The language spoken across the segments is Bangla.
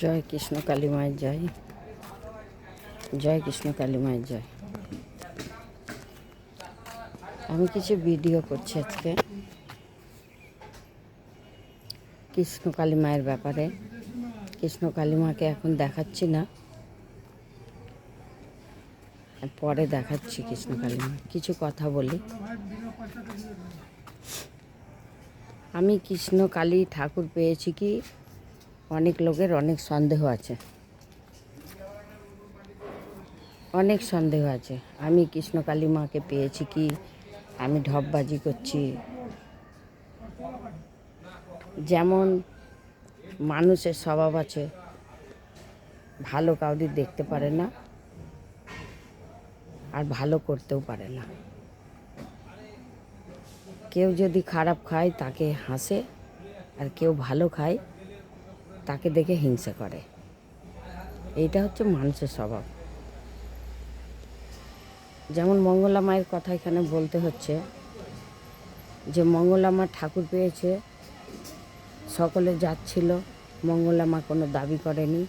জয় কৃষ্ণ কালী মায়ের জয়, জয় কৃষ্ণ কালী মায়ের জয়। আমি কিছু ভিডিও করছি আজকে কৃষ্ণ কালী মায়ের ব্যাপারে। কৃষ্ণ কালী মাকে এখন দেখাচ্ছি না, পরে দেখাচ্ছি কৃষ্ণ কালী মা। কিছু কথা বলি। আমি কৃষ্ণ কালী ঠাকুর পেয়েছি কি, অনেক লোকের অনেক সন্দেহ আছে, অনেক সন্দেহ আছে। আমি কৃষ্ণ কালী মাকে পেয়েছি কি, আমি ঢপবাজি করছি। যেমন মানুষের স্বভাব আছে, ভালো কাউরি দেখতে পারে না আর ভালো করতেও পারে না। কেউ যদি খারাপ খায় তাকে হাসে, আর কেউ ভালো খায় তাকে দেখে হিংসা করে। এইটা হচ্ছে মানুষের স্বভাব। যেমন মঙ্গলা মায়ের কথা এখানে বলতে হচ্ছে যে মঙ্গলা মা ঠাকুর পেয়েছে, সকলে যাচ্ছিল, মঙ্গলা মা কোনো দাবি করেনি,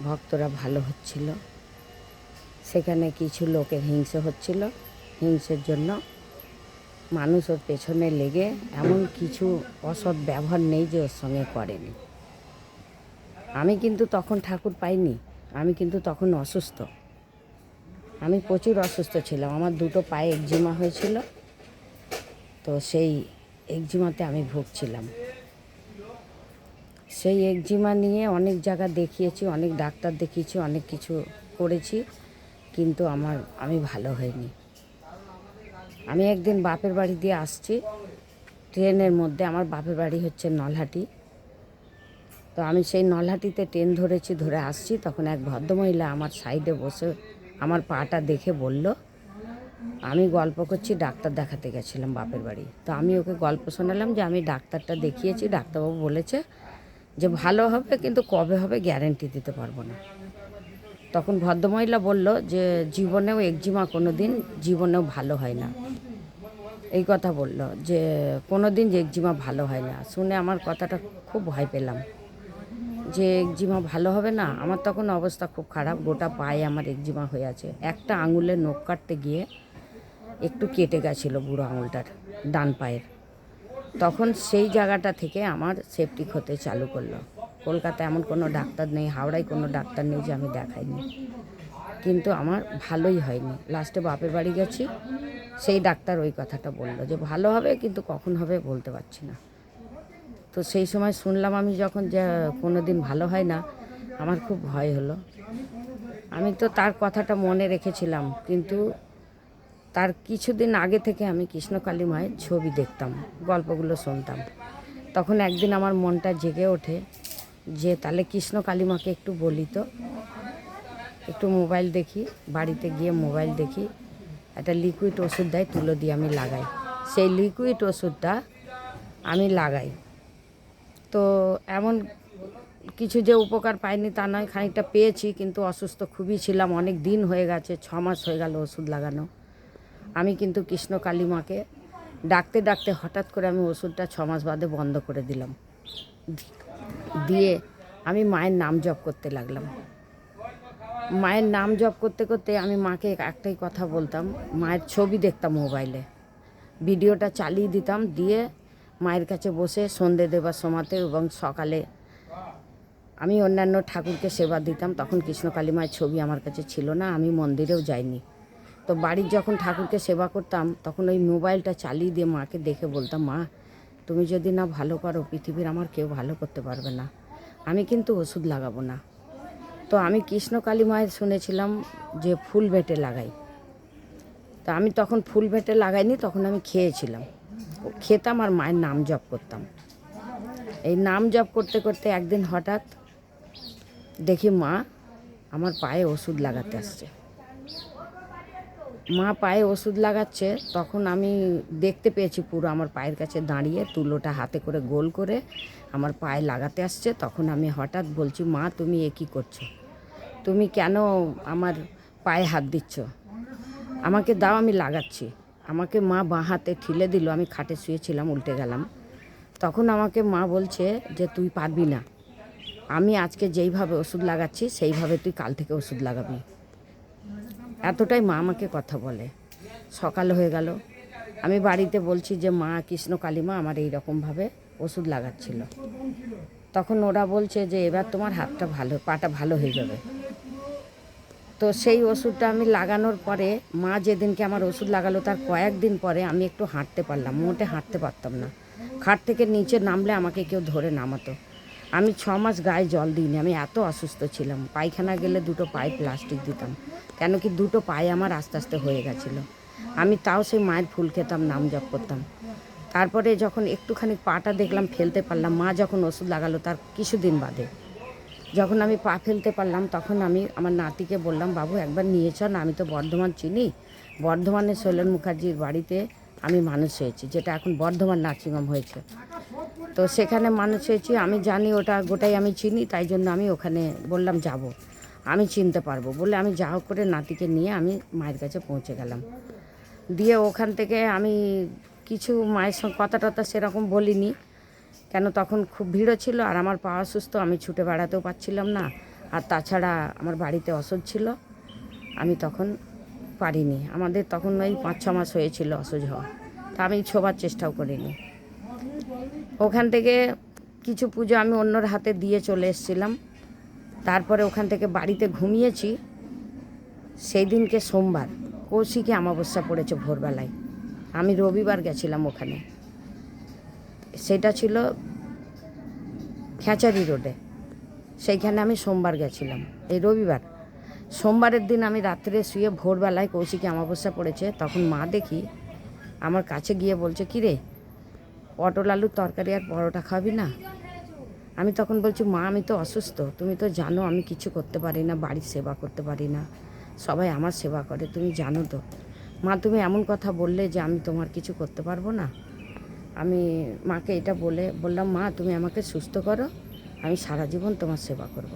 ভক্তরা ভালো হচ্ছিল। সেখানে কিছু লোকের হিংসে হচ্ছিল, হিংসের জন্য মানুষ ওর পেছনে লেগে এমন কিছু অসৎ ব্যবহার নেই যে ওর সঙ্গে করেনি। আমি কিন্তু তখন ঠাকুর পাইনি, আমি কিন্তু তখন অসুস্থ, আমি প্রচুর অসুস্থ ছিলাম। আমার দুটো পায়ে একজিমা হয়েছিল, তো সেই একজিমাতে আমি ভুগছিলাম। সেই একজিমা নিয়ে অনেক জায়গা দেখিয়েছি, অনেক ডাক্তার দেখিয়েছি, অনেক কিছু করেছি, কিন্তু আমি ভালো হইনি। আমি একদিন বাপের বাড়ি দিয়ে আসছি ট্রেনের মধ্যে, আমার বাপের বাড়ি হচ্ছে নলহাটি। তো আমি সেই নলহাটিতে ট্রেন ধরেছি, ধরে আসছি, তখন এক ভদ্রমহিলা আমার সাইডে বসে আমার পাটা দেখে বলল, আমি গল্প করছি ডাক্তার দেখাতে গেছিলাম বাপের বাড়ি। তো আমি ওকে গল্প শোনালাম যে আমি ডাক্তারটা দেখিয়েছি, ডাক্তারবাবু বলেছে যে ভালো হবে, কিন্তু কবে হবে গ্যারেন্টি দিতে পারবো না। তখন ভদ্রমহিলা বলল যে জীবনেও একজিমা কোনো দিন জীবনেও ভালো হয় না, এই কথা বলল যে কোনো দিন যে একজিমা ভালো হয় না। শুনে আমার কথাটা খুব ভয় পেলাম যে একজিমা ভালো হবে না। আমার তখন অবস্থা খুব খারাপ, গোটা পায়ে আমার একজিমা হয়ে আছে। একটা আঙুলের নখ কাটতে গিয়ে একটু কেটে গেছিলো বুড়ো আঙুলটার, ডান পায়ের। তখন সেই জায়গাটা থেকে আমার সেপটিক হতে চালু করলো। কলকাতায় এমন কোনো ডাক্তার নেই, হাওড়ায় কোনো ডাক্তার নেই যে আমি দেখাইনি, কিন্তু আমার ভালোই হয়নি। লাস্টে বাপের বাড়ি গেছি, সেই ডাক্তার ওই কথাটা বললো যে ভালো হবে, কিন্তু কখন হবে বলতে পারছি না। তো সেই সময় শুনলাম আমি যখন, যে কোনো দিন ভালো হয় না, আমার খুব ভয় হলো। আমি তো তার কথাটা মনে রেখেছিলাম, কিন্তু তার কিছুদিন আগে থেকে আমি কৃষ্ণকালী মায়ের ছবি দেখতাম, গল্পগুলো শুনতাম। তখন একদিন আমার মনটা জেগে ওঠে যে তাহলে কৃষ্ণকালী মাকে একটু বলি, তো একটু মোবাইল দেখি, বাড়িতে গিয়ে মোবাইল দেখি, একটা লিকুইড ওষুধ দেয়, তুলো দিয়ে আমি লাগাই। সেই লিকুইড ওষুধটা আমি লাগাই, তো এমন কিছু যে উপকার পাইনি তা নয়, খানিকটা পেয়েছি, কিন্তু অসুস্থ খুবই ছিলাম, অনেক দিন হয়ে গেছে, 6 মাস হয়ে গেল ওষুধ লাগানো। আমি কিন্তু কৃষ্ণকালী মাকে ডাকতে ডাকতে হঠাৎ করে আমি ওষুধটা 6 মাস বাদে বন্ধ করে দিলাম। দিয়ে আমি মায়ের নাম জপ করতে লাগলাম। মায়ের নাম জপ করতে করতে আমি মাকে একটাই কথা বলতাম, মায়ের ছবি দেখতাম মোবাইলে, ভিডিওটা চালিয়ে দিতাম, দিয়ে মায়ের কাছে বসে সন্ধে দেবার সময়তে এবং সকালে আমি অন্যান্য ঠাকুরকে সেবা দিতাম। তখন কৃষ্ণকালী মায়ের ছবি আমার কাছে ছিল না, আমি মন্দিরেও যাইনি। তো বাড়ির যখন ঠাকুরকে সেবা করতাম, তখন ওই মোবাইলটা চালিয়ে দিয়ে মাকে দেখে বলতাম, মা তুমি যদি না ভালো করো, পৃথিবীর আমার কেউ ভালো করতে পারবে না, আমি কিন্তু ওষুধ লাগাবো না। তো আমি কৃষ্ণকালী মায়ের শুনেছিলাম যে ফুল বেটে লাগাই, তো আমি তখন ফুল বেটে লাগাইনি, তখন আমি খেয়েছিলাম, খেতাম আর মায়ের নাম জপ করতাম। এই নাম জপ করতে করতে একদিন হঠাৎ দেখি মা আমার পায়ে ওষুধ লাগাতে আসছে। মা পায়ে ওষুধ লাগাচ্ছে, তখন আমি দেখতে পেয়েছি পুরো আমার পায়ের কাছে দাঁড়িয়ে তুলোটা হাতে করে গোল করে আমার পায়ে লাগাতে আসছে। তখন আমি হঠাৎ বলছি, মা তুমি এ কী করছো, তুমি কেন আমার পায়ে হাত দিচ্ছ, আমাকে দাও আমি লাগাচ্ছি। আমাকে মা বাঁ হাতে ঠিলে দিল, আমি খাটে শুয়েছিলাম, উল্টে গেলাম। তখন আমাকে মা বলছে যে তুই পারবি না, আমি আজকে যেইভাবে ওষুধ লাগাচ্ছি সেইভাবে তুই কাল থেকে ওষুধ লাগাবি। এতটাই মা আমাকে কথা বলে। সকাল হয়ে গেল, আমি বাড়িতে বলছি যে মা কৃষ্ণ কালী মা আমার এইরকমভাবে ওষুধ লাগাচ্ছিল। তখন ওরা বলছে যে এবার তোমার হাতটা ভালো, পাটা ভালো হয়ে যাবে। তো সেই ওষুধটা আমি লাগানোর পরে মা যেদিনকে আমার ওষুধ লাগালো তার কয়েকদিন পরে আমি একটু হাঁটতে পারলাম, মোটে হাঁটতে পারতাম না। খাট থেকে নিচে নামলে আমাকে কেউ ধরে নামাতো। আমি 6 মাস গায়ে জল দিইনি, আমি এত অসুস্থ ছিলাম। পায়খানা গেলে 2টো পায়ে প্লাস্টিক দিতাম, কেন কি 2টো পায়ে আমার আস্তে আস্তে হয়ে গেছিলো। আমি তাও সেই মায়ের ফুল খেতাম, নাম জপ করতাম। তারপরে যখন একটুখানি পাটা দেখলাম ফেলতে পারলাম, মা যখন ওষুধ লাগালো তার কিছুদিন বাদে যখন আমি পা ফেলতে পারলাম, তখন আমি আমার নাতিকে বললাম, বাবু একবার নিয়ে চল না, আমি তো বর্ধমান চিনি, বর্ধমানের শৈলেন মুখার্জির বাড়িতে আমি মানুষ হয়েছি, যেটা এখন বর্ধমান নার্সিংহোম হয়েছে। তো সেখানে মানুষ হয়েছি, আমি জানি ওটা গোটাই আমি চিনি, তাই জন্য আমি ওখানে বললাম যাব, আমি চিনতে পারবো বলে আমি যা হোক করে নাতিকে নিয়ে আমি মায়ের কাছে পৌঁছে গেলাম। দিয়ে ওখান থেকে আমি কিছু মায়ের সঙ্গে কথা টথা সেরকম বলিনি, কেন তখন খুব ভিড়ও ছিল আর আমার পা অসুস্থ, আমি ছুটে বেড়াতেও পারছিলাম না। আর তাছাড়া আমার বাড়িতে অসুখ ছিল, আমি তখন পারিনি। আমাদের তখন ওই 5-6 মাস হয়েছিল অসুখ হওয়া, তা আমি ছোবার চেষ্টাও করিনি। ওখান থেকে কিছু পুজো আমি অন্যর হাতে দিয়ে চলে এসেছিলাম। তারপরে ওখান থেকে বাড়িতে ঘুমিয়েছি। সেই দিনকে সোমবার, কৌশিকে অমাবস্যা পড়েছে ভোরবেলায়। আমি রবিবার গেছিলাম ওখানে, সেটা ছিল খেচারি রোডে, সেইখানে আমি সোমবার গেছিলাম, এই রবিবার। সোমবারের দিন আমি রাত্রে শুয়ে ভোরবেলায় কৌশিকে অমাবস্যা পড়েছে, তখন মা দেখি আমার কাছে গিয়ে বলছে, কিরে পটল আলুর তরকারি আর পরোটা খাবি না? আমি তখন বলছি, মা আমি তো অসুস্থ, তুমি তো জানো আমি কিছু করতে পারি না, বাড়ির সেবা করতে পারি না, সবাই আমার সেবা করে, তুমি জানো তো। মা তুমি এমন কথা বললে যে আমি তোমার কিছু করতে পারবো না। আমি মাকে এটা বললাম, মা তুমি আমাকে সুস্থ করো, আমি সারা জীবন তোমার সেবা করব।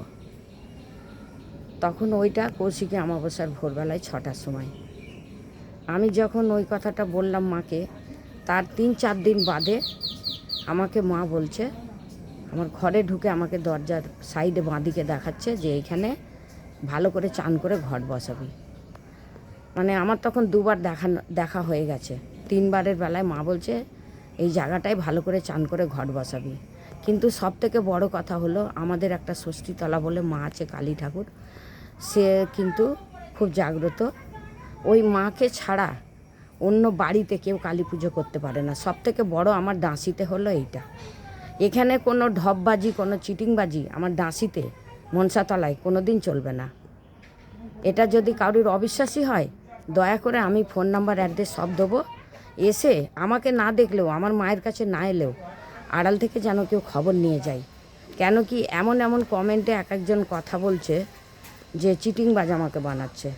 তখন ওইটা কৌশিকে অমাবস্যার ভোরবেলায় 6টার সময় আমি যখন ওই কথাটা বললাম মাকে, তার 3-4 দিন বাদে আমাকে মা বলছে, আমার ঘরে ঢুকে আমাকে দরজার সাইডে বাঁদিকে দেখাচ্ছে যে এইখানে ভালো করে চান করে ঘট বসাবি। মানে আমার তখন 2বার দেখা হয়ে গেছে, 3বারের বেলায় মা বলছে এই জায়গাটায় ভালো করে চান করে ঘট বসাবি। কিন্তু সবথেকে বড় কথা হলো, আমাদের একটা ষষ্ঠীতলা বলে মা আছে, কালী ঠাকুর, সে কিন্তু খুব জাগ্রত। ওই মাকে ছাড়া অন্য বাড়িতে কেউ কালী পুজো করতে পারে না। সবথেকে বড় আমার ডাঁসিতে হলো এইটা। এখানে কোনো ঢপবাজি, কোনো চিটিংবাজি আমার ডাঁসিতে মনসাতলায় কোনো দিন চলবে না। এটা যদি কারোর অবিশ্বাসী হয়, দয়া করে আমি ফোন নাম্বার অ্যাড্রেস সব দেবো, এসে আমাকে না দেখলেও, আমার মায়ের কাছে না এলেও আড়াল থেকে যেন কেউ খবর নিয়ে যায়। কেন কি এমন এমন কমেন্টে এক একজন কথা বলছে যে চিটিংবাজ আমাকে বানাচ্ছে।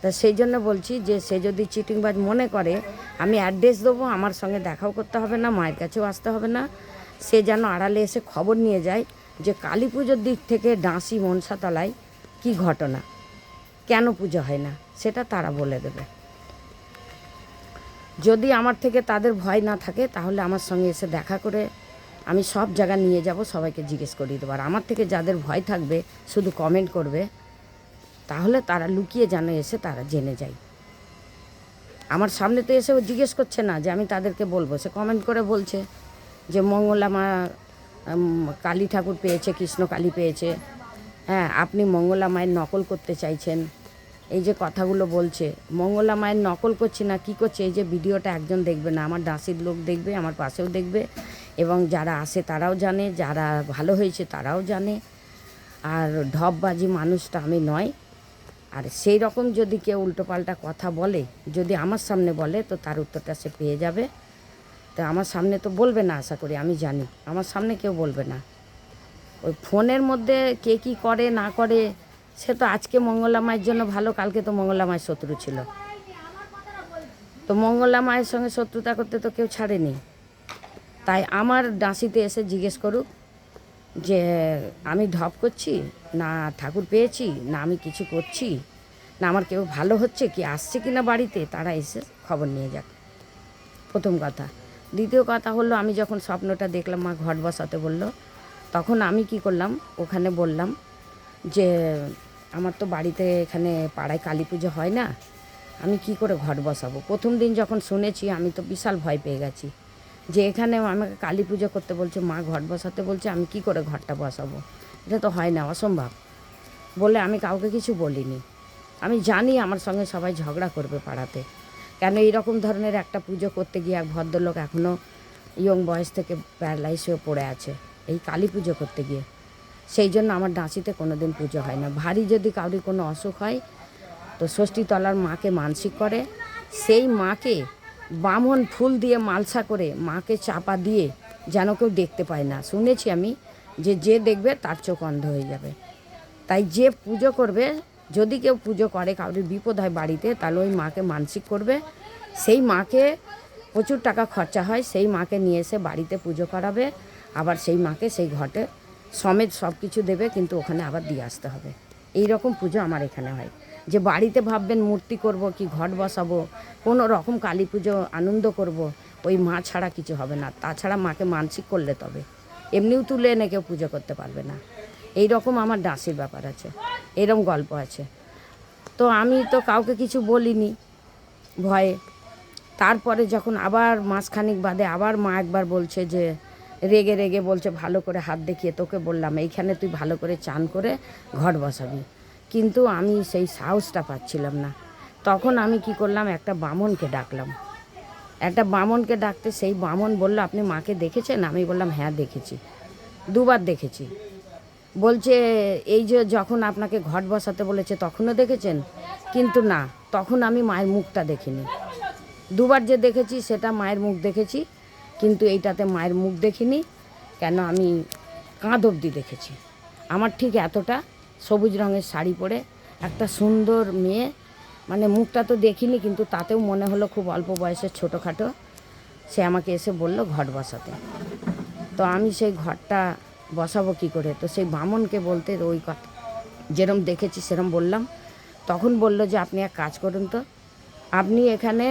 তা সেই জন্য বলছি যে সে যদি চিটিংবাজ মনে করে, আমি অ্যাড্রেস দেবো, আমার সঙ্গে দেখাও করতে হবে না, মায়ের কাছেও আসতে হবে না, সে যেন আড়ালে এসে খবর নিয়ে যায় যে কালী পুজোর দিক থেকে ডাঁসি মনসাতলায় কী ঘটনা, কেন পুজো হয় না, সেটা তারা বলে দেবে। যদি আমার থেকে তাদের ভয় না থাকে, তাহলে আমার সঙ্গে এসে দেখা করে আমি সব জায়গা নিয়ে যাব, সবাইকে জিজ্ঞেস করিয়ে দেবো। আর আমার থেকে যাদের ভয় থাকবে, শুধু কমেন্ট করবে, তাহলে তারা লুকিয়ে যেন এসে তারা জেনে যায়। আমার সামনে তো এসে ও জিজ্ঞেস করছে না যে আমি তাদেরকে বলবো, সে কমেন্ট করে বলছে যে মঙ্গলা মা কালী ঠাকুর পেয়েছে, কৃষ্ণ কালী পেয়েছে, হ্যাঁ আপনি মঙ্গলা মায়ের নকল করতে চাইছেন। এই যে কথাগুলো বলছে, মঙ্গলা মায়ের নকল করছি না, কি করছে, এই যে ভিডিওটা একজন দেখবে না, আমার ডাঁসির লোক দেখবে, আমার পাশেও দেখবে, এবং যারা আসে তারাও জানে, যারা ভালো হয়েছে তারাও জানে। আর ঢপবাজি মানুষটা আমি নয়। আর সেই রকম যদি কেউ উল্টোপাল্টা কথা বলে, যদি আমার সামনে বলে, তো তার উত্তরটা সে পেয়ে যাবে। তো আমার সামনে তো বলবে না, আশা করি, আমি জানি আমার সামনে কেউ বলবে না। ওই ফোনের মধ্যে কে কী করে না করে, সে তো আজকে মঙ্গলা মায়ের জন্য ভালো, কালকে তো মঙ্গলা মায়ের শত্রু ছিল। তো মঙ্গলা মায়ের সঙ্গে শত্রুতা করতে তো কেউ ছাড়েনি। তাই আমার ডাঁসিতে এসে জিজ্ঞেস করুক যে আমি ঢপ করছি না, ঠাকুর পেয়েছি না, আমি কিছু করছি না, আমার কেউ ভালো হচ্ছে কি, আসছে কি না বাড়িতে, তারা এসে খবর নিয়ে যাক, প্রথম কথা। দ্বিতীয় কথা হলো, আমি যখন স্বপ্নটা দেখলাম মা ঘট বসাতে বললো, তখন আমি কি করলাম, ওখানে বললাম যে আমার তো বাড়িতে এখানে পাড়ায় কালী পুজো হয় না, আমি কি করে ঘট বসাবো। প্রথম দিন যখন শুনেছি আমি তো বিশাল ভয় পেয়ে গেছি যে এখানে আমাকে কালী পুজো করতে বলছে, মা ঘট বসাতে বলছে, আমি কি করে ঘরটা বসাবো, এটা তো হয় না, অসম্ভব। বলে আমি কাউকে কিছু বলিনি। আমি জানি আমার সঙ্গে সবাই ঝগড়া করবে পাড়াতে, কেন এইরকম ধরনের একটা পুজো করতে গিয়ে এক ভদ্রলোক এখনও ইয়ং বয়স থেকে প্যারালাইজ হয়ে পড়ে আছে এই কালী পুজো করতে গিয়ে। সেই জন্য আমার ডাঁচিতে কোনো দিন পুজো হয় না। ভারী যদি কাউরি কোনো অসুখ হয় তো ষষ্ঠীতলার মাকে মানসিক করে, সেই মাকে বামন ফুল দিয়ে মালসা করে মাকে চাপা দিয়ে যেন কেউ দেখতে পায় না। শুনেছি আমি যে দেখবে তার চোখ অন্ধ হয়ে যাবে। তাই যে পুজো করবে, যদি কেউ পুজো করে কাউরির বিপদ হয় বাড়িতে, তাহলে ওই মাকে মানসিক করবে, সেই মাকে প্রচুর টাকা খরচা হয়, সেই মাকে নিয়ে এসে বাড়িতে পুজো করাবে, আবার সেই মাকে সেই ঘটে সমেত সব কিছু দেবে, কিন্তু ওখানে আবার দিয়ে আসতে হবে। এই রকম পুজো আমার এখানে হয়। যে বাড়িতে ভাববেন মূর্তি করব কি ঘট বসাবো, কোনো রকম কালী পুজো আনন্দ করব, ওই মা ছাড়া কিছু হবে না। তাছাড়া মাকে মানসিক করলে তবে, এমনিও তুলে এনে কেউ পুজো করতে পারবে না। এই রকম আমার ডাঁসির ব্যাপার আছে, এরকম গল্প আছে। তো আমি তো কাউকে কিছু বলিনি ভয়ে। তারপরে যখন আবার মাসখানিক বাদে আবার মা একবার বলছে যে রেগে রেগে বলছে, ভালো করে হাত দেখিয়ে, তোকে বললাম এইখানে তুই ভালো করে চান করে ঘট বসাবি, কিন্তু আমি সেই সাহসটা পাচ্ছিলাম না। তখন আমি কি করলাম, একটা বামনকে ডাকলাম। একটা বামনকে ডাকতে সেই বামন বলল, আপনি মাকে দেখেছেন? আমি বললাম হ্যাঁ দেখেছি, দুবার দেখেছি। বলছে এই যে যখন আপনাকে ঘট বসাতে বলেছে তখনও দেখেছেন? কিন্তু না, তখন আমি মায়ের মুখটা দেখিনি। দুবার যে দেখেছি সেটা মায়ের মুখ দেখেছি, কিন্তু এইটাতে মায়ের মুখ দেখিনি। কেন, আমি কাঁধ অবধি দেখেছি। আমার ঠিক এতটা সবুজ রঙের শাড়ি পরে একটা সুন্দর মেয়ে, মানে মুখটা তো দেখিনি, কিন্তু তাতেও মনে হলো খুব অল্প বয়সের ছোটোখাটো। সে আমাকে এসে বলল ঘট বসাতে। তো আমি সেই ঘরটা বসাবো কী করে, তো সেই বামনকে বলতে ওই কথা যেরম দেখেছি সেরম বললাম। তখন বলল যে আপনি এক কাজ করুন তো, আপনি এখানে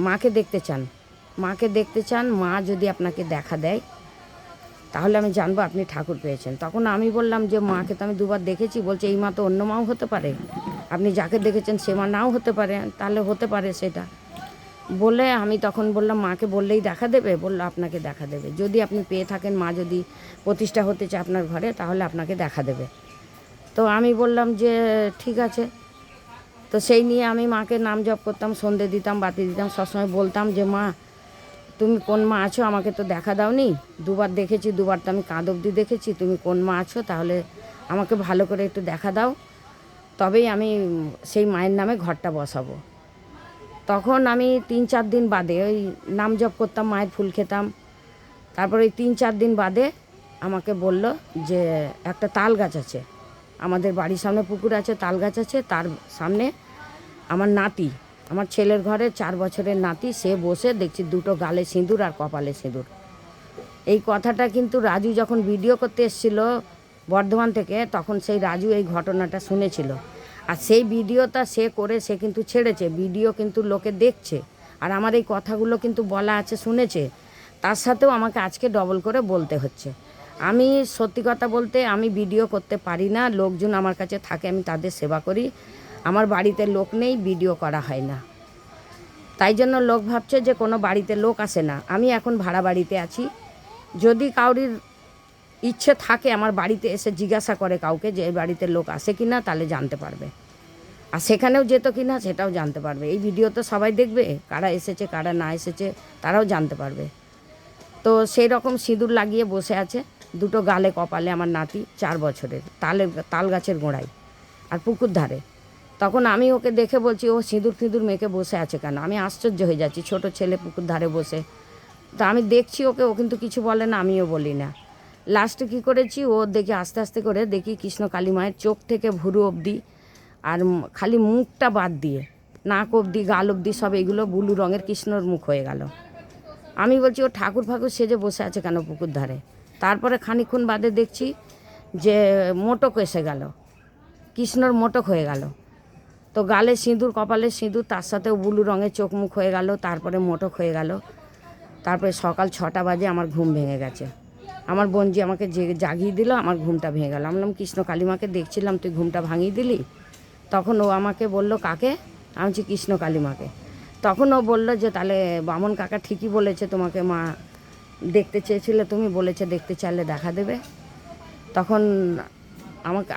মাকে দেখতে চান, মাকে দেখতে চান, মা যদি আপনাকে দেখা দেয় তাহলে আমি জানবো আপনি ঠাকুর পেয়েছেন। তখন আমি বললাম যে মাকে তো আমি দুবার দেখেছি। বলছে এই মা তো অন্য মাও হতে পারে, আপনি যাকে দেখেছেন সে মা নাও হতে পারে, তাহলে হতে পারে সেটা। বলে আমি তখন বললাম মাকে বললেই দেখা দেবে? বললো আপনাকে দেখা দেবে, যদি আপনি পেয়ে থাকেন, মা যদি প্রতিষ্ঠা হতে চায় আপনার ঘরে, তাহলে আপনাকে দেখা দেবে। তো আমি বললাম যে ঠিক আছে। তো সেই নিয়ে আমি মাকে নাম জপ করতাম, সন্ধে দিতাম, বাতি দিতাম, সবসময় বলতাম যে মা তুমি কোন মা আছো, আমাকে তো দেখা দাওনি, দুবার দেখেছি, দুবার তো আমি কাঁধ অবধি দেখেছি, তুমি কোন মা আছো তাহলে আমাকে ভালো করে একটু দেখা দাও, তবেই আমি সেই মায়ের নামে ঘরটা বসাবো। তখন আমি 3-4 দিন বাদে ওই নাম জপ করতাম, মায়ের ফুল খেতাম। তারপরে ওই 3-4 দিন বাদে আমাকে বলল যে একটা তাল গাছ আছে, আমাদের বাড়ির সামনে পুকুর আছে, তাল গাছ আছে, তার সামনে আমার নাতি, আমার ছেলের ঘরে 4 বছরের নাতি, সে বসে দেখছি দুটো গালে সিঁদুর আর কপালে সিঁদুর। এই কথাটা কিন্তু রাজু যখন ভিডিও করতে এসেছিল বর্ধমান থেকে, তখন সেই রাজু এই ঘটনাটা শুনেছিল। আর সেই ভিডিওটা সে করে সে কিন্তু ছেড়েছে, ভিডিও কিন্তু লোকে দেখছে, আর আমার এই কথাগুলো কিন্তু বলা আছে, শুনেছে। তার সাথেও আমাকে আজকে ডবল করে বলতে হচ্ছে। আমি সত্যি কথা বলতে আমি ভিডিও করতে পারি না, লোকজন আমার কাছে থাকে, আমি তাদের সেবা করি। আমার বাড়িতে লোক নেই, ভিডিও করা হয় না। তাই জন্য লোক ভাবছে যে কোনো বাড়িতে লোক আসে না। আমি এখন ভাড়া বাড়িতে আছি। যদি কাউরির ইচ্ছে থাকে আমার বাড়িতে এসে জিজ্ঞাসা করে কাউকে যে এই বাড়িতে লোক আসে কি না, তাহলে জানতে পারবে। আর সেখানেও যেত কি না সেটাও জানতে পারবে। এই ভিডিও তো সবাই দেখবে, কারা এসেছে কারা না এসেছে তারাও জানতে পারবে। তো সেই রকম সিঁদুর লাগিয়ে বসে আছে, দুটো গালে কপালে আমার নাতি 4 বছরের, তাল গাছের গোড়ায় আর পুকুর ধারে। তখন আমি ওকে দেখে বলছি ও সিঁদুর ফিঁদুর মেখে বসে আছে কেন, আমি আশ্চর্য হয়ে যাচ্ছি, ছোট ছেলে পুকুর ধারে বসে। তো আমি দেখছি ওকে, ও কিন্তু কিছু বলে না, আমিও বলি না। লাস্টে কী করেছি, ও দেখি আস্তে আস্তে করে দেখি কৃষ্ণ কালী মায়ের চোখ থেকে ভুরু অবধি আর খালি মুখটা বাদ দিয়ে নাক অবধি গাল অবধি সব এগুলো ব্লু রঙের কৃষ্ণর মুখ হয়ে গেল। আমি বলছি ও ঠাকুর ফাকুর সেজে বসে আছে কেন পুকুর ধারে। তারপরে খানিকক্ষণ বাদে দেখছি যে মোটক এসে গেল, কৃষ্ণর মোটক হয়ে গেল। তো গালে সিঁদুর কপালে সিঁদুর, তার সাথেও ব্লু রঙের চোখ মুখ হয়ে গেল, তারপরে মোটক হয়ে গেল। তারপরে সকাল 6টা বাজে আমার ঘুম ভেঙে গেছে। আমার বোনজি আমাকে জাগিয়ে দিল, আমার ঘুমটা ভেঙে গেল। আমি বললাম কৃষ্ণ কালীমাকে দেখছিলাম, তুই ঘুমটা ভাঙিয়ে দিলি। তখন ও আমাকে বলল কাকে? আমি বলছি কৃষ্ণ কালীমাকে। তখন ও বললো যে তাহলে বামন কাকা ঠিকই বলেছে, তোমাকে মা দেখতে চেয়েছিলে, তুমি বলেছে দেখতে চাইলে দেখা দেবে। তখন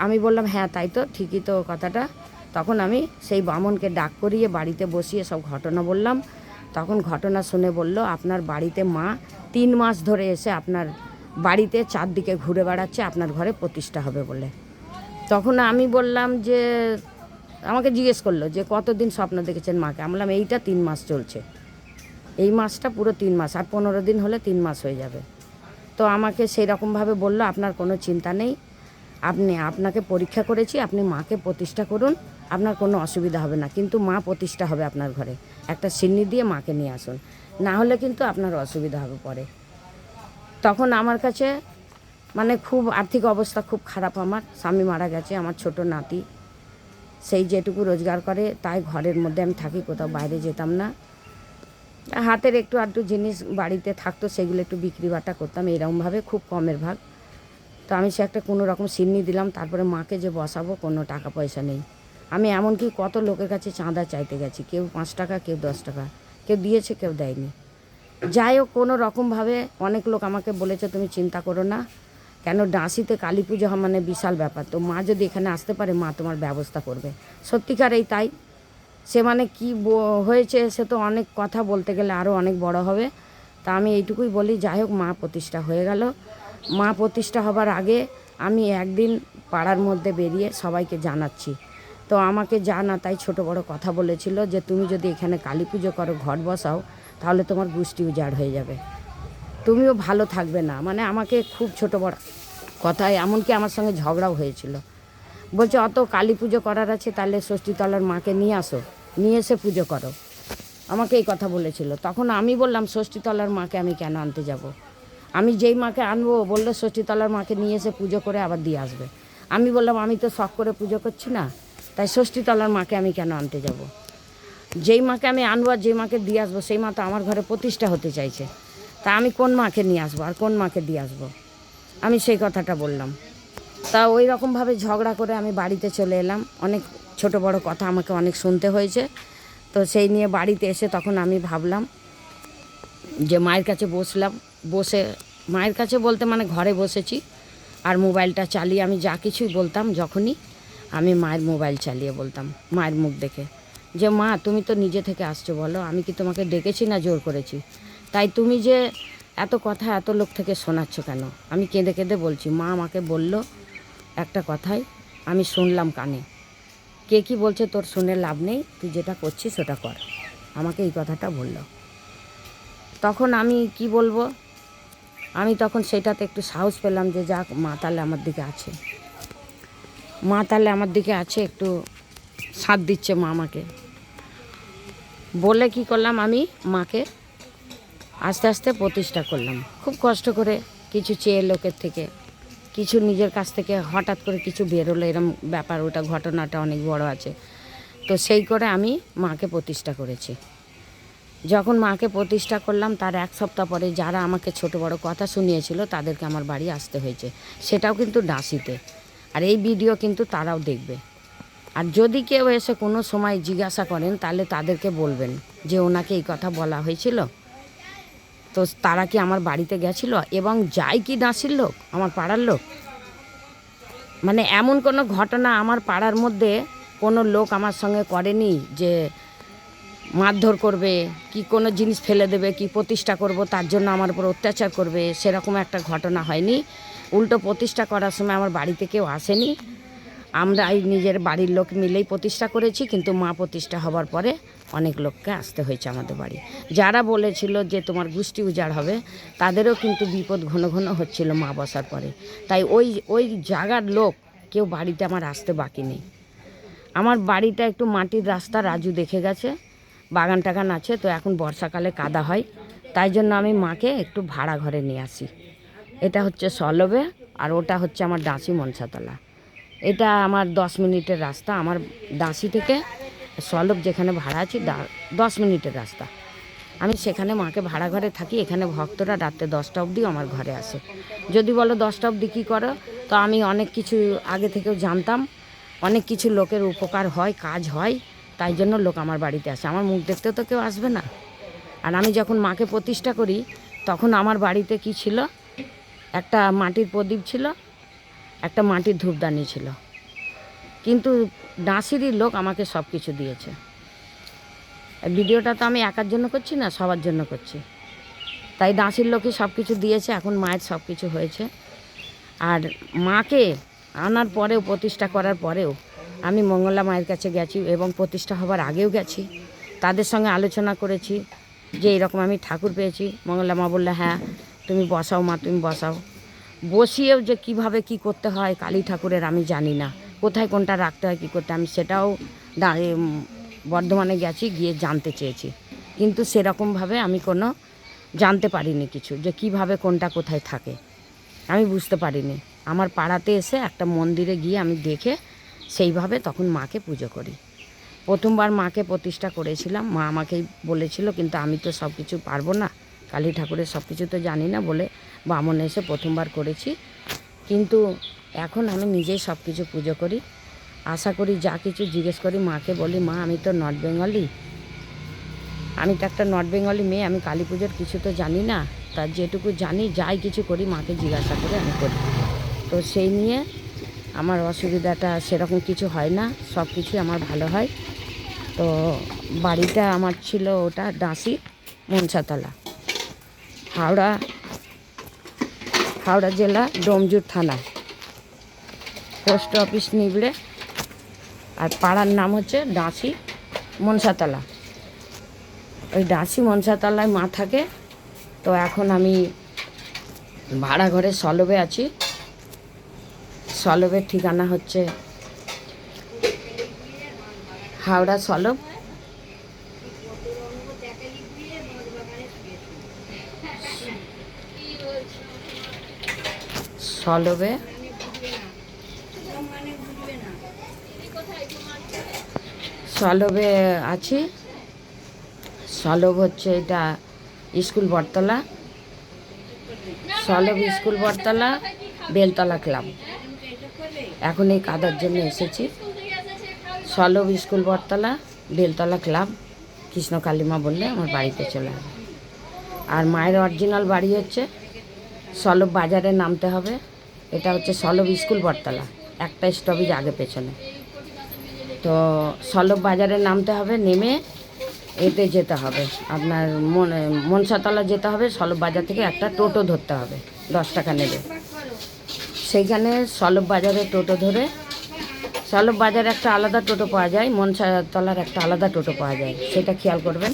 আমি বললাম হ্যাঁ তাই তো, ঠিকই তো কথাটা। তখন আমি সেই বামনকে ডাক করিয়ে বাড়িতে বসিয়ে সব ঘটনা বললাম। তখন ঘটনা শুনে বলল আপনার বাড়িতে মা 3 মাস ধরে এসে আপনার বাড়িতে চারদিকে ঘুরে বেড়াচ্ছে আপনার ঘরে প্রতিষ্ঠা হবে বলে। তখন আমি বললাম যে, আমাকে জিজ্ঞেস করলো যে কতদিন স্বপ্ন দেখেছেন মাকে। আমি বললাম এইটা 3 মাস চলছে, এই মাসটা পুরো 3 মাস, আর 15 দিন হলে 3 মাস হয়ে যাবে। তো আমাকে সেই রকমভাবে বললো আপনার কোনো চিন্তা নেই, আপনাকে পরীক্ষা করেছি, আপনি মাকে প্রতিষ্ঠা করুন, আপনার কোনো অসুবিধা হবে না, কিন্তু মা প্রতিষ্ঠা হবে আপনার ঘরে, একটা সিন্নি দিয়ে মাকে নিয়ে আসুন, না হলে কিন্তু আপনার অসুবিধা হবে পরে। তখন আমার কাছে মানে খুব আর্থিক অবস্থা খুব খারাপ, আমার স্বামী মারা গেছে, আমার ছোট নাতি, সেই যেটুকু রোজগার করে তাই ঘরের মধ্যে আমি থাকি, কোথাও বাইরে যেতাম না। হাতের একটু আধটু জিনিস বাড়িতে থাকতো, সেগুলো একটু বিক্রি বাটা করতাম, এরকমভাবে খুব কমের ভাগ। তো আমি সে একটা কোনো রকম সিন্নি দিলাম, তারপরে মাকে যে বসাবো কোনো টাকা পয়সা নেই। আমি এমনকি কত লোকের কাছে চাঁদা চাইতে গেছি, কেউ 5 টাকা, কেউ 10 টাকা, কেউ দিয়েছে কেউ দেয়নি। যাই হোক কোনো রকমভাবে অনেক লোক আমাকে বলেছে তুমি চিন্তা করো না, কেন ডাঁসিতে কালী পুজো মানে বিশাল ব্যাপার, তো মা যদি এখানে আসতে পারে মা তোমার ব্যবস্থা করবে। সত্যিকারেই তাই। সে মানে কী হয়েছে সে তো অনেক কথা বলতে গেলে আরও অনেক বড় হবে। তা আমি এইটুকুই বলি, যাই হোক মা প্রতিষ্ঠা হয়ে গেল। মা প্রতিষ্ঠা হবার আগে আমি একদিন পাড়ার মধ্যে বেরিয়ে সবাইকে জানাচ্ছি, তো আমাকে জানা তাই ছোট বড় কথা বলেছিল যে তুমি যদি এখানে কালী পুজো করো, ঘট বসাও, তাহলে তোমার গোষ্ঠী উজাড় হয়ে যাবে, তুমিও ভালো থাকবে না। মানে আমাকে খুব ছোট বড় কথায়, এমনকি আমার সঙ্গে ঝগড়াও হয়েছিল। বলছে অত কালী পুজো করার আছে তাহলে ষষ্ঠীতলার মাকে নিয়ে আসো, নিয়ে এসে পুজো করো, আমাকে এই কথা বলেছিল। তখন আমি বললাম ষষ্ঠীতলার মাকে আমি কেন আনতে যাব, আমি যেই মাকে আনবো বললে ষষ্ঠীতলার মাকে নিয়ে এসে পুজো করে আবার দিয়ে আসবে। আমি বললাম আমি তো শখ করে পুজো করছি না, তাই ষষ্ঠীতলার মাকে আমি কেন আনতে যাব। যেই মাকে আমি আনবো আর যেই মাকে দিয়ে আসবো সেই মা তো আমার ঘরে প্রতিষ্ঠা হতে চাইছে, তা আমি কোন মাকে নিয়ে আসবো আর কোন মাকে দিয়ে আসবো, আমি সেই কথাটা বললাম। তা ওই রকমভাবে ঝগড়া করে আমি বাড়িতে চলে এলাম। অনেক ছোট বড় কথা আমাকে অনেক শুনতে হয়েছে। তো সেই নিয়ে বাড়িতে এসে তখন আমি ভাবলাম যে মায়ের কাছে বসলাম, বসে মায়ের কাছে বলতে মানে ঘরে বসেছি আর মোবাইলটা চালিয়ে আমি যা কিছুই বলতাম, যখনই আমি মায়ের মোবাইল চালিয়ে বলতাম মায়ের মুখ দেখে যে মা তুমি তো নিজে থেকে আসছো, বলো আমি কি তোমাকে ডেকেছি না জোর করেছি, তাই তুমি যে এত কথা এত লোক থেকে শোনাচ্ছ কেন। আমি কেঁদে কেঁদে বলছি, মা আমাকে বলল একটা কথাই আমি শুনলাম কানে, কে কি বলছে তোর শুনে লাভ নেই, তুই যেটা করছিস সেটা কর, আমাকে এই কথাটা বলল। তখন আমি কি বলবো, আমি তখন সেটাতে একটু সাহস পেলাম যে যাক মা তাহলে আমার দিকে আছে, মা তাহলে আমার দিকে আছে, একটু সাথ দিচ্ছে মা আমাকে। বলে কি করলাম, আমি মাকে আস্তে আস্তে প্রতিষ্ঠা করলাম, খুব কষ্ট করে, কিছু চেয়ে লোকের থেকে, কিছু নিজের কাছ থেকে, হঠাৎ করে কিছু বেরোলো এরম ব্যাপার, ওটা ঘটনাটা অনেক বড় আছে। তো সেই করে আমি মাকে প্রতিষ্ঠা করেছি। যখন মাকে প্রতিষ্ঠা করলাম তার 1 সপ্তাহ পরে যারা আমাকে ছোট বড় কথা শুনিয়েছিল তাদেরকে আমার বাড়ি আসতে হয়েছে, সেটাও কিন্তু ডাঁসিতে। আর এই ভিডিও কিন্তু তারাও দেখবে। আর যদি কেউ এসে কোনো সময় জিজ্ঞাসা করেন তাহলে তাদেরকে বলবেন যে ওনাকে এই কথা বলা হয়েছিল, তো তারা কি আমার বাড়িতে গেছিলো, এবং যাই কি ডাঁসির লোক, আমার পাড়ার লোক, মানে এমন কোনো ঘটনা আমার পাড়ার মধ্যে কোনো লোক আমার সঙ্গে করেনি যে মারধর করবে কি কোনো জিনিস ফেলে দেবে কি প্রতিষ্ঠা করব তার জন্য আমার উপর অত্যাচার করবে, সেরকম একটা ঘটনা হয়নি। উল্টো প্রতিষ্ঠা করার সময় আমার বাড়িতে কেউ আসেনি, আমরা এই নিজের বাড়ির লোক মিলেই প্রতিষ্ঠা করেছি। কিন্তু মা প্রতিষ্ঠা হবার পরে অনেক লোককে আসতে হয়েছে আমাদের বাড়ি। যারা বলেছিল যে তোমার গোষ্ঠী উজাড় হবে তাদেরও কিন্তু বিপদ ঘন ঘন হচ্ছিল মা বসার পরে। তাই ওই জায়গার লোক কেউ বাড়িতে আমার আসতে বাকি নেই। আমার বাড়িটা একটু মাটির রাস্তা, রাজু দেখে গেছে, বাগান টাগান আছে, তো এখন বর্ষাকালে কাদা হয়, তাই জন্য আমি মাকে একটু ভাড়া ঘরে নিয়ে আসি। এটা হচ্ছে সলবে, আর ওটা হচ্ছে আমার ডাঁসি মনসাতলা। এটা আমার 10 মিনিটের রাস্তা, আমার ডাঁসি থেকে সলব যেখানে ভাড়া আছি 10 মিনিটের রাস্তা। আমি সেখানে মাকে ভাড়া ঘরে থাকি, এখানে ভক্তরা রাত্রে 10টা অবধিও আমার ঘরে আসে। যদি বলো 10টা অবধি কী করো, তো আমি অনেক কিছু আগে থেকেও জানতাম, অনেক কিছু লোকের উপকার হয়, কাজ হয়, তাই জন্য লোক আমার বাড়িতে আসে। আমার মুখ দেখতেও তো কেউ আসবে না। আর আমি যখন মাকে প্রতিষ্ঠা করি তখন আমার বাড়িতে কি ছিল, একটা মাটির প্রদীপ ছিল, একটা মাটির ধূপদানি ছিল, কিন্তু ডাঁসিরই লোক আমাকে সব কিছু দিয়েছে। ভিডিওটা তো আমি একার জন্য করছি না, সবার জন্য করছি। তাই ডাঁসির লোকই সব কিছু দিয়েছে, এখন মায়ের সব কিছু হয়েছে। আর মাকে আনার পরেও, প্রতিষ্ঠা করার পরেও আমি মঙ্গলা মায়ের কাছে গেছি এবং প্রতিষ্ঠা হবার আগেও গেছি, তাদের সঙ্গে আলোচনা করেছি যে এরকম আমি ঠাকুর পেয়েছি। মঙ্গলা মা বললে হ্যাঁ তুমি বসাও মা, তুমি বসাও। বসিয়েও যে কিভাবে কি করতে হয় কালী ঠাকুরের আমি জানি না, কোথায় কোনটা রাখতে হয়, কী করতে, আমি সেটাও বর্ধমানে গেছি, গিয়ে জানতে চেয়েছি, কিন্তু সেরকমভাবে আমি কোনো জানতে পারিনি কিছু, যে কিভাবে কোনটা কোথায় থাকে আমি বুঝতে পারিনি। আমার পাড়াতে এসে একটা মন্দিরে গিয়ে আমি দেখে সেইভাবে তখন মাকে পুজো করি। প্রথমবার মাকে প্রতিষ্ঠা করেছিলাম, মা আমাকেই বলেছিল, কিন্তু আমি তো সব কিছু পারবো না, কালী ঠাকুরের সব কিছু তো জানি না বলে বামন এসে প্রথমবার করেছি। কিন্তু এখন আমি নিজেই সব কিছু পুজো করি। আশা করি যা কিছু জিজ্ঞেস করি মাকে বলি, মা আমি তো নর্থ বেঙ্গলি, আমি তো একটা নর্থ বেঙ্গলি মেয়ে, আমি কালী পুজোর কিছু তো জানি না, তার যেটুকু জানি যাই কিছু করি মাকে জিজ্ঞাসা করে আমি করি। তো সেই নিয়ে আমার অসুবিধাটা সেরকম কিছু হয় না, সব কিছুই আমার ভালো হয়। তো বাড়িটা আমার ছিল ওটা ডাঁসি, মনসাতলা, হাওড়া হাওড়া জেলা, ডোমজুর থানা, পোস্ট অফিস নিবড়ে, আর পাড়ার নাম হচ্ছে ডাঁসি মনসাতলা। ওই ডাঁসি মনসাতলায় মা থাকে। তো এখন আমি ভাড়া ঘরে সলবে আছি। সলবের ঠিকানা হচ্ছে হাওড়া সলব, সলবে সলবে আছি। সলব হচ্ছে এটা স্কুল বটতলা, সলব স্কুল বটতলা, বেলতলা ক্লাব। এখন এই কাদার জন্য এসেছি। সলব স্কুল বটতলা, বেলতলা ক্লাব, কৃষ্ণ কালীমা বললে আমার বাড়িতে চলে আসবে। আর মায়ের অরিজিনাল বাড়ি হচ্ছে সলব বাজারে নামতে হবে, এটা হচ্ছে সলব স্কুল বটতলা, একটা স্টপেজ আগে পেছনে। তো সলব বাজারে নামতে হবে, নেমে এতে যেতে হবে, আপনার মনসাতলা যেতে হবে, সলব বাজার থেকে একটা টোটো ধরতে হবে, 10 টাকা নেবে। সেইখানে সলব বাজারে টোটো ধরে, সলব বাজারে একটা আলাদা টোটো পাওয়া যায়, মনসাতলার একটা আলাদা টোটো পাওয়া যায়, সেটা খেয়াল করবেন।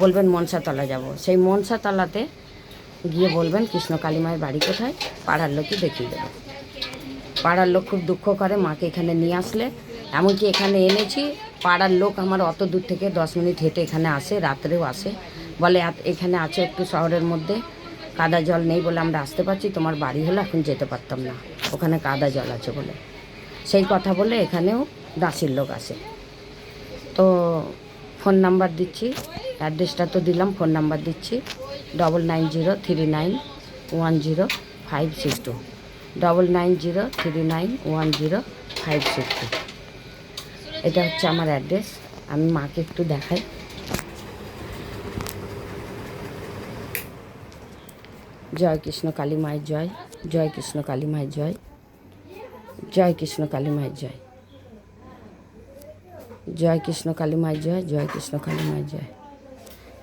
বলবেন মনসাতলা যাব, সেই মনসাতলাতে গিয়ে বলবেন কৃষ্ণ কালী মায়ের বাড়ি কোথায়, পাড়ার লোকই দেখিয়ে দেবে। পাড়ার লোক খুব দুঃখ করে মাকে এখানে নিয়ে আসলে, এমনকি এখানে এনেছি, পাড়ার লোক আমার অত দূর থেকে 10 মিনিট হেঁটে এখানে আসে, রাত্রেও আসে, বলে এখানে আছে একটু শহরের মধ্যে, কাদা জল নেই বলে আমরা আসতে পারছি, তোমার বাড়ি হলে এখন যেতে পারতাম না, ওখানে কাদা জল আছে বলে। সেই কথা বলে এখানেও দাসির লোক আসে। তো ফোন নাম্বার দিচ্ছি, অ্যাড্রেসটা তো দিলাম, ফোন নাম্বার দিচ্ছি 9903910562, 9903910562। এটা হচ্ছে আমার অ্যাড্রেস। আমি মাকে একটু দেখাই। জয় কৃষ্ণ কালী মায়ের জয়, জয় কৃষ্ণ কালী মায়ের জয়, জয় কৃষ্ণ কালী মায়ের জয়, জয় কৃষ্ণ কালী মায়ের জয়, জয় কৃষ্ণ কালী মায়ের জয়।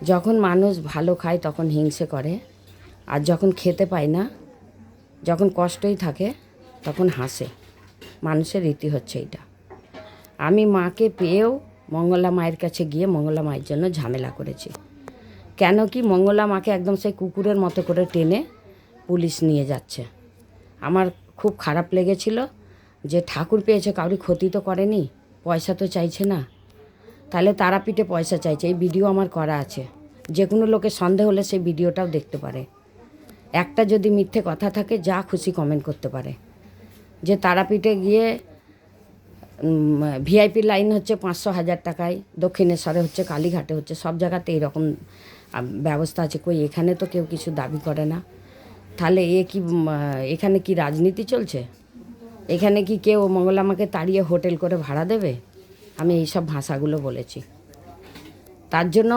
যখন মানুষ ভালো খায় তখন হিংসে করে, আর যখন খেতে পায় না, যখন কষ্টই থাকে তখন হাসে। মানুষের রীতি হচ্ছে এইটা। আমি মাকে পেয়েও মঙ্গলা মায়ের কাছে গিয়ে মঙ্গলা মায়ের জন্য ঝামেলা করেছি। কেন কি, মঙ্গলা মাকে একদম সেই কুকুরের মতো করে টেনে পুলিশ নিয়ে যাচ্ছে। আমার খুব খারাপ লেগেছিল যে ঠাকুর পেয়েছে, কাউরি ক্ষতি তো করেনি, পয়সা তো চাইছে না, তাহলে তারাপীঠে পয়সা চাইছে। এই ভিডিও আমার করা আছে, যে কোনো লোকের সন্দেহ হলে সেই ভিডিওটাও দেখতে পারে। একটা যদি মিথ্যে কথা থাকে যা খুশি কমেন্ট করতে পারে, যে তারাপীঠে গিয়ে ভিআইপি লাইন হচ্ছে 500-1000 টাকায়, দক্ষিণেশ্বরে হচ্ছে, কালীঘাটে হচ্ছে, সব জায়গাতে এইরকম ব্যবস্থা আছে, কই এখানে তো কেউ কিছু দাবি করে না। তাহলে এখানে কি রাজনীতি চলছে? এখানে কি কেউ মঙ্গলামাকে তাড়িয়ে হোটেল করে ভাড়া দেবে? আমি এইসব ভাষাগুলো বলেছি। তার জন্য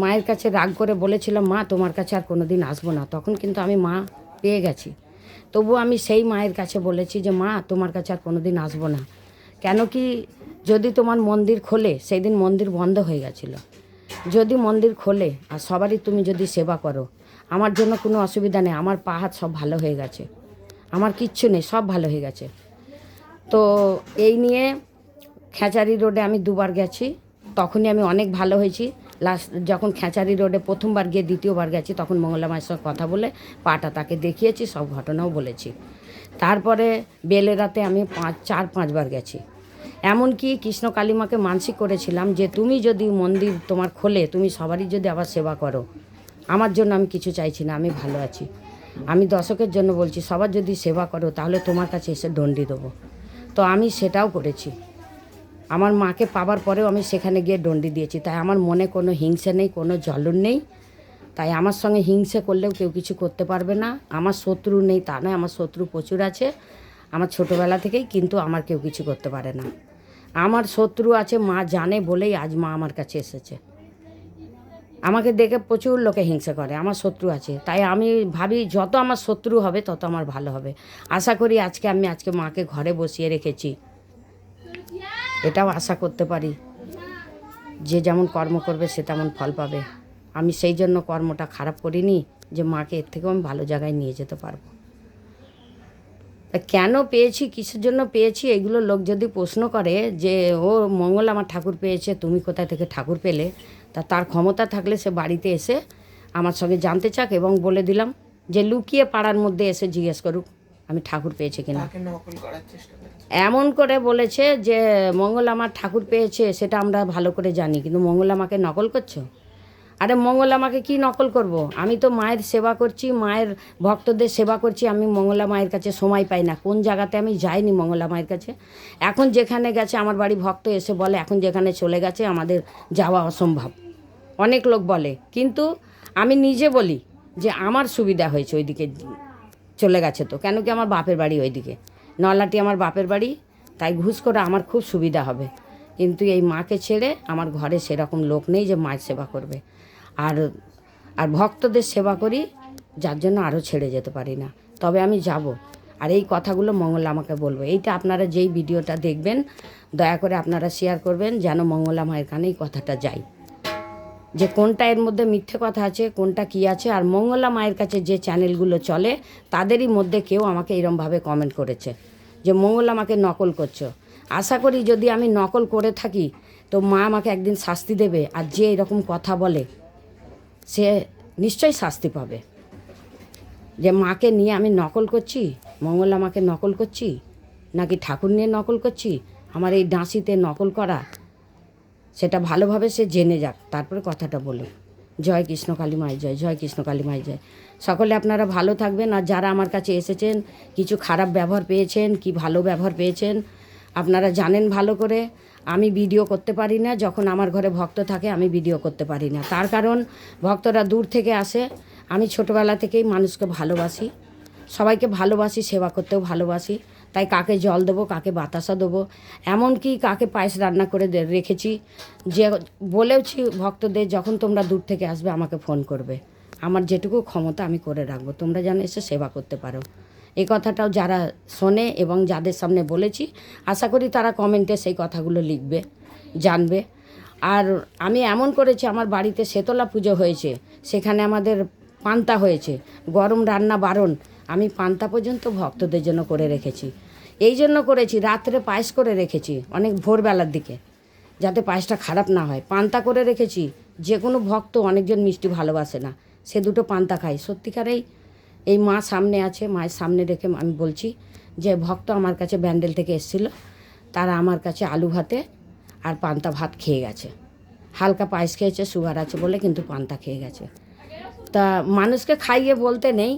মায়ের কাছে রাগ করে বলেছিলাম, মা তোমার কাছে আর কোনো দিন আসবো না। তখন কিন্তু আমি মা পেয়ে গেছি। তবু আমি সেই মায়ের কাছে বলেছি যে মা তোমার কাছে আর কোনো দিন আসবো না। কেন কি, যদি তোমার মন্দির খোলে, সেই দিন মন্দির বন্ধ হয়ে গেছিলো, যদি মন্দির খোলে আর সবারই তুমি যদি সেবা করো, আমার জন্য কোনো অসুবিধা নেই। আমার পা হাত সব ভালো হয়ে গেছে, আমার কিচ্ছু নেই, সব ভালো হয়ে গেছে। তো এই নিয়ে খেচারি রোডে আমি 2বার গেছি, তখনই আমি অনেক ভালো হয়েছি। লাস্ট যখন খেচারি রোডে প্রথমবার গিয়ে দ্বিতীয়বার গেছি, তখন মঙ্গলা মায়ের সঙ্গে কথা বলে পাটা তাকে দেখিয়েছি, সব ঘটনাও বলেছি। তারপরে বেলেরাতে আমি 4-5বার গেছি। এমনকি কৃষ্ণ কালীমাকে মানসিক করেছিলাম যে তুমি যদি মন্দির তোমার খোলে, তুমি সবারই যদি আবার সেবা করো, আমার জন্য আমি কিছু চাইছি না, আমি ভালো আছি। আমি দর্শকের জন্য বলছি, সবার যদি সেবা করো তাহলে তোমার কাছে এসে দণ্ডি দেবো। তো আমি সেটাও করেছি। আমার মাকে পাবার পরেও আমি সেখানে গিয়ে দণ্ডি দিয়েছি। তাই আমার মনে কোনো হিংসে নেই, কোনো জ্বলন নেই। তাই আমার সঙ্গে হিংসে করলেও কেউ কিছু করতে পারবে না। আমার শত্রু নেই তা নয়, আমার শত্রু প্রচুর আছে আমার ছোটোবেলা থেকেই, কিন্তু আমার কেউ কিছু করতে পারে না। আমার শত্রু আছে মা জানে বলেই আজ মা আমার কাছে এসেছে। আমাকে দেখে প্রচুর লোকে হিংসা করে, আমার শত্রু আছে। তাই আমি ভাবি যত আমার শত্রু হবে তত আমার ভালো হবে। আশা করি আজকে মাকে ঘরে বসিয়ে রেখেছি, এটাও আশা করতে পারি যে যেমন কর্ম করবে সে তেমন ফল পাবে। আমি সেই জন্য কর্মটা খারাপ করিনি, যে মাকে এর থেকেও আমি ভালো জায়গায় নিয়ে যেতে পারবো। তা কেন পেয়েছি, কিসের জন্য পেয়েছি, এগুলো লোক যদি প্রশ্ন করে যে ও মঙ্গল আমার ঠাকুর পেয়েছে, তুমি কোথায় থেকে ঠাকুর পেলে, তার ক্ষমতা থাকলে সে বাড়িতে এসে আমার সঙ্গে জানতে চাক, এবং বলে দিলাম যে লুকিয়ে পাড়ার মধ্যে এসে জিজ্ঞেস করুক আমি ঠাকুর পেয়েছি কিনা। এমন করে বলেছে যে মঙ্গল আমার ঠাকুর পেয়েছে, সেটা আমরা ভালো করে জানি, কিন্তু মঙ্গল আমাকে নকল করছো। আরে মঙ্গলা মাকে কি নকল করব? আমি তো মায়ের সেবা করছি, মায়ের ভক্তদের সেবা করছি। আমি মঙ্গলা মায়ের কাছে সময় পাই না। কোন জায়গাতে আমি যাইনি মঙ্গলা মায়ের কাছে? এখন যেখানে গেছে আমার বাড়ি ভক্ত এসে বলে এখন যেখানে চলে গেছে আমাদের যাওয়া অসম্ভব। অনেক লোক বলে, কিন্তু আমি নিজে বলি যে আমার সুবিধা হয়েছে ওইদিকে চলে গেছে। তো কেন কি, আমার বাপের বাড়ি ওইদিকে, নলাটি আমার বাপের বাড়ি, তাই ঘুষ করে আমার খুব সুবিধা হবে। কিন্তু এই মাকে ছেড়ে আমার ঘরে সেরকম লোক নেই যে মায়ের সেবা করবে। আর ভক্তদের সেবা করি, যার জন্য আরও ছেড়ে যেতে পারি না। তবে আমি যাব, আর এই কথাগুলো মঙ্গলা আমাকে বলবো। এইটা আপনারা যেই ভিডিওটা দেখবেন দয়া করে আপনারা শেয়ার করবেন, যেন মঙ্গলা মায়ের কানে এই কথাটা যায়, যে কোনটা এর মধ্যে মিথ্যে কথা আছে, কোনটা কি আছে। আর মঙ্গলা মায়ের কাছে যে চ্যানেলগুলো চলে তাদেরই মধ্যে কেউ আমাকে এরমভাবে কমেন্ট করেছে যে মঙ্গলা আমাকে নকল করছো। আশা করি যদি আমি নকল করে থাকি তো মা আমাকে একদিন শাস্তি দেবে, আর যে এরকম কথা বলে সে নিশ্চয়ই শাস্তি পাবে। যে মাকে নিয়ে আমি নকল করছি, মঙ্গলা মাকে নকল করছি, নাকি ঠাকুর নিয়ে নকল করছি, আমার এই ডাঁশিতে নকল করা, সেটা ভালোভাবে সে জেনে যাক, তারপরে কথাটা বলে। জয় কৃষ্ণ কালী মাই জয়, জয় কৃষ্ণ কালী মাই জয়। সকলে আপনারা ভালো থাকবেন। আর যারা আমার কাছে এসেছেন, কিছু খারাপ ব্যবহার পেয়েছেন কি ভালো ব্যবহার পেয়েছেন, আপনারা জানেন ভালো করে। আমি ভিডিও করতে পারি না, যখন আমার ঘরে ভক্ত থাকে আমি ভিডিও করতে পারি না। তার কারণ ভক্তরা দূর থেকে আসে। আমি ছোটোবেলা থেকেই মানুষকে ভালোবাসি, সবাইকে ভালোবাসি, সেবা করতেও ভালোবাসি। তাই কাকে জল দেবো, কাকে বাতাসা দেবো, এমনকি কাকে পায়েস রান্না করে রেখেছি, যে বলেওছি ভক্তদের যখন তোমরা দূর থেকে আসবে আমাকে ফোন করবে, আমার যেটুকু ক্ষমতা আমি করে রাখবো, তোমরা যেন এসে সেবা করতে পারো। এই কথাটাও যারা শোনে এবং যাদের সামনে বলেছি, আশা করি তারা কমেন্টে সেই কথাগুলো লিখবে, জানবে। আর আমি এমন করেছি, আমার বাড়িতে শেতলা পুজো হয়েছে, সেখানে আমাদের পান্তা হয়েছে, গরম রান্না বারণ, আমি পান্তা পর্যন্ত ভক্তদের জন্য করে রেখেছি। এই জন্য করেছি, রাত্রে পায়েস করে রেখেছি অনেক ভোরবেলার দিকে, যাতে পায়েসটা খারাপ না হয়। পান্তা করে রেখেছি, যে কোনো ভক্ত, অনেকজন মিষ্টি ভালোবাসে না, সে দুটো পান্তা খাই। সত্যিকারেই এই মা সামনে আছে, মায়ের সামনে রেখে আমি বলছি যে ভক্ত আমার কাছে ব্যান্ডেল থেকে এসেছিল, তারা আমার কাছে আলু ভাতে আর পান্তা ভাত খেয়ে গেছে। হালকা পায়েস খেয়েছে, সুগার আছে বলে, কিন্তু পান্তা খেয়ে গেছে। তা মানুষকে খাইয়ে বলতে নেই,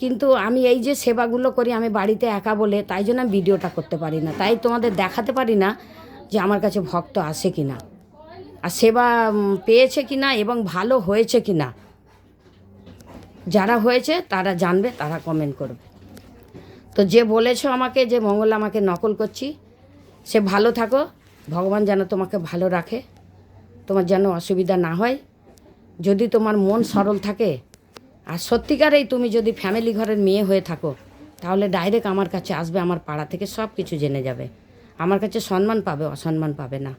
কিন্তু আমি এই যে সেবাগুলো করি আমি বাড়িতে একা বলে, তাই জন্য আমি ভিডিওটা করতে পারি না, তাই তোমাদের দেখাতে পারি না যে আমার কাছে ভক্ত আসে কি না। আর সেবা পেয়েছে কি না এবং ভালো হয়েছে কি না, যারা হয়েছে তারা জানবে, তারা কমেন্ট করবে। তো যে বলেছো আমাকে যে মঙ্গল আমাকে নকল করছি, সে ভালো থাকো, ভগবান যেন তোমাকে ভালো রাখে, তোমার যেন অসুবিধা না হয়। যদি তোমার মন সরল থাকে আর সত্যিকারেই তুমি যদি ফ্যামিলি ঘরের মেয়ে হয়ে থাকো, তাহলে ডাইরেক্ট আমার কাছে আসবে, আমার পাড়া থেকে সব কিছু জেনে যাবে, আমার কাছে সম্মান পাবে, অসম্মান পাবে না।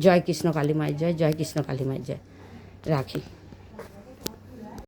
জয় কৃষ্ণ কালী মায়ের জয়, জয় কৃষ্ণ কালী মায়ের জয়। রাখি।